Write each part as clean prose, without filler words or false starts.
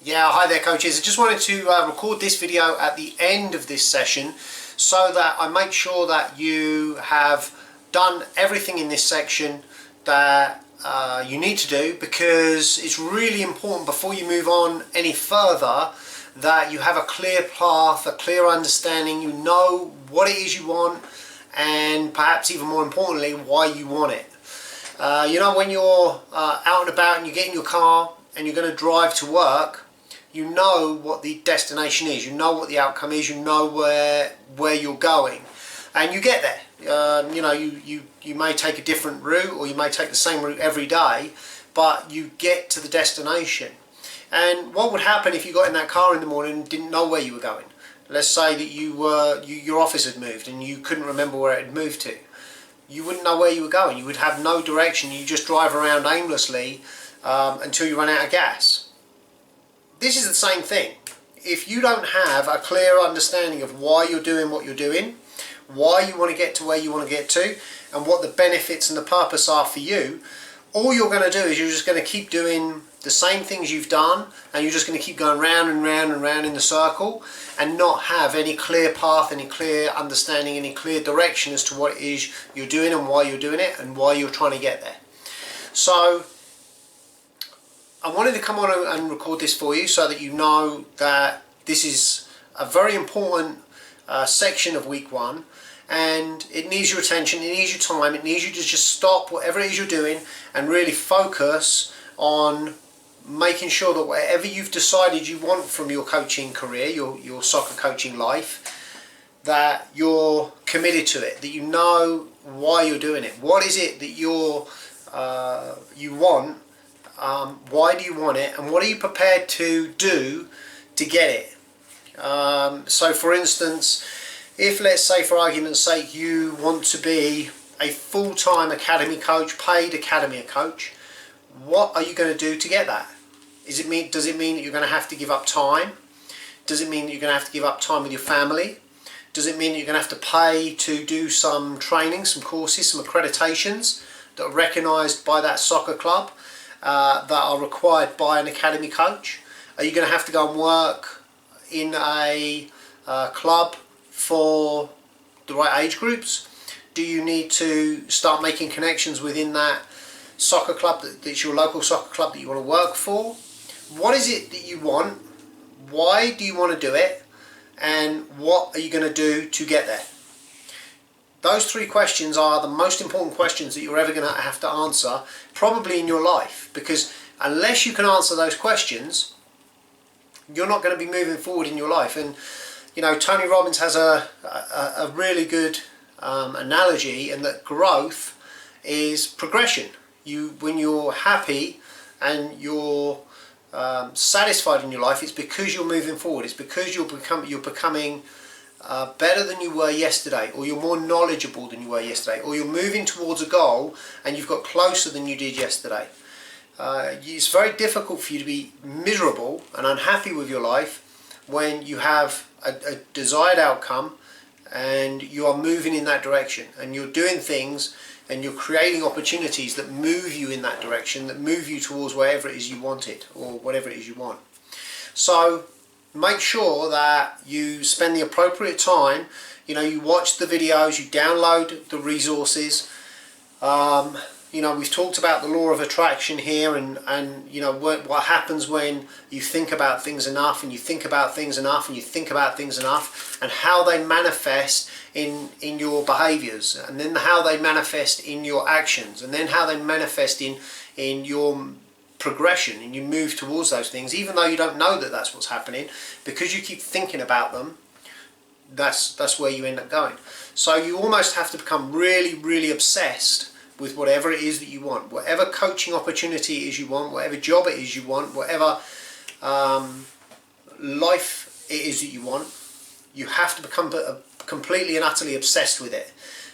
Yeah, hi there coaches. I just wanted to record this video at the end of this session so that I make sure that you have done everything in this section that you need to do, because it's really important before you move on any further that you have a clear path, a clear understanding, you know what it is you want, and perhaps even more importantly why you want it. When you're out and about and you get in your car and you're going to drive to work, you know what the destination is, you know what the outcome is, you know where you're going, and you get there. You may take a different route, or you may take the same route every day, but you get to the destination. And what would happen if you got in that car in the morning and didn't know where you were going? Let's say that your office had moved and you couldn't remember where it had moved to. You wouldn't know where you were going. You would have no direction. You just drive around aimlessly until you run out of gas. This is the same thing. If you don't have a clear understanding of why you're doing what you're doing, why you want to get to where you want to get to, and what the benefits and the purpose are for you, all you're going to do is you're just going to keep doing the same things you've done, and you're just going to keep going round and round and round in the circle and not have any clear path, any clear understanding, any clear direction as to what it is you're doing and why you're doing it and why you're trying to get there. So I wanted to come on and record this for you so that you know that this is a very important section of week one, and it needs your attention, it needs your time, it needs you to just stop whatever it is you're doing and really focus on making sure that whatever you've decided you want from your coaching career, your soccer coaching life, that you're committed to it, that you know why you're doing it. What is it that you want? Why do you want it, and what are you prepared to do to get it? So for instance, if, let's say for argument's sake, you want to be a full-time academy coach, paid academy coach, what are you going to do to get that? Does it mean that you're going to have to give up time? Does it mean that you're going to have to give up time with your family? Does it mean that you're going to have to pay to do some training, some courses, some accreditations that are recognised by that soccer club, that are required by an academy coach? Are you going to have to go and work in a club for the right age groups? Do you need to start making connections within that soccer club that's your local soccer club that you want to work for? What is it that you want? Why do you want to do it? And what are you going to do to get there? Those three questions are the most important questions that you're ever going to have to answer, probably in your life, because unless you can answer those questions, you're not going to be moving forward in your life. And Tony Robbins has a really good analogy, and that growth is progression. When you're happy and you're satisfied in your life, it's because you're moving forward. It's because you're becoming better than you were yesterday, or you're more knowledgeable than you were yesterday, or you're moving towards a goal and you've got closer than you did yesterday. It's very difficult for you to be miserable and unhappy with your life when you have a desired outcome and you are moving in that direction, and you're doing things and you're creating opportunities that move you in that direction, that move you towards wherever it is you want it, or whatever it is you want. So make sure that you spend the appropriate time. You watch the videos, you download the resources. We've talked about the law of attraction here, and what happens when you think about things enough, and you think about things enough, and you think about things enough, and how they manifest in your behaviors, and then how they manifest in your actions, and then how they manifest in your progression, and you move towards those things even though you don't know that that's what's happening, because you keep thinking about them. That's where you end up going. So you almost have to become really, really obsessed with whatever it is that you want, whatever coaching opportunity it is you want, whatever job it is you want, whatever life it is that you want. You have to become completely and utterly obsessed with it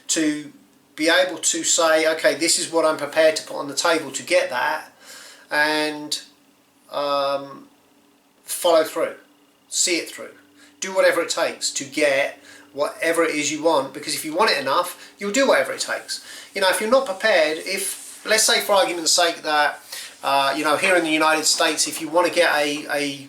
to be able to say, okay, this is what I'm prepared to put on the table to get that, and follow through, see it through, do whatever it takes to get whatever it is you want, because if you want it enough, you'll do whatever it takes. If you're not prepared, if, let's say for argument's sake, that You know, here in the United States, if you want to get a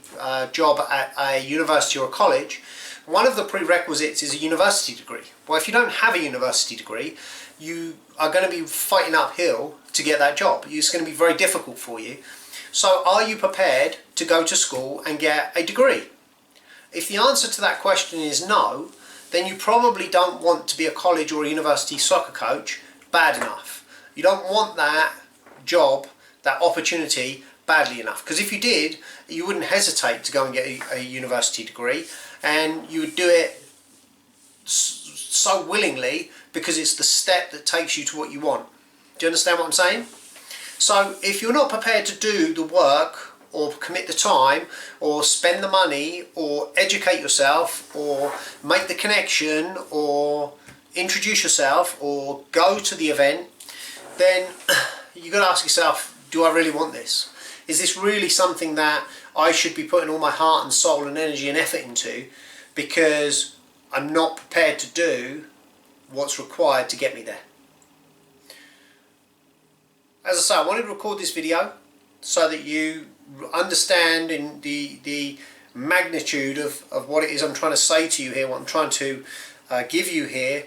job at a university or a college, one of the prerequisites is a university degree. Well, if you don't have a university degree, you are going to be fighting uphill to get that job. It's going to be very difficult for you. So are you prepared to go to school and get a degree? If the answer to that question is no, then you probably don't want to be a college or a university soccer coach bad enough. You don't want that job, that opportunity badly enough. Because if you did, you wouldn't hesitate to go and get a university degree, and you would do it so willingly because it's the step that takes you to what you want. Do you understand what I'm saying? So if you're not prepared to do the work or commit the time or spend the money or educate yourself or make the connection or introduce yourself or go to the event, then you've got to ask yourself, do I really want this? Is this really something that I should be putting all my heart and soul and energy and effort into because I'm not prepared to do what's required to get me there? As I say, I wanted to record this video so that you understand in the magnitude of what it is I'm trying to say to you here, what I'm trying to give you here,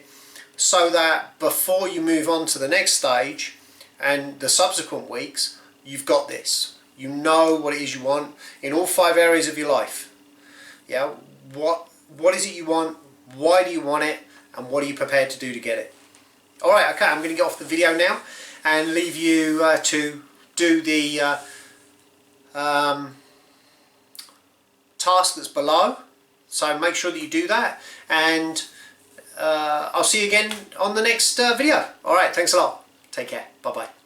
so that before you move on to the next stage and the subsequent weeks, you've got this. You know what it is you want in all 5 areas of your life. Yeah, what is it you want? Why do you want it? And what are you prepared to do to get it? Alright, okay, I'm going to get off the video now and leave you to do the task that's below. So make sure that you do that, and I'll see you again on the next video. Alright, thanks a lot. Take care. Bye bye.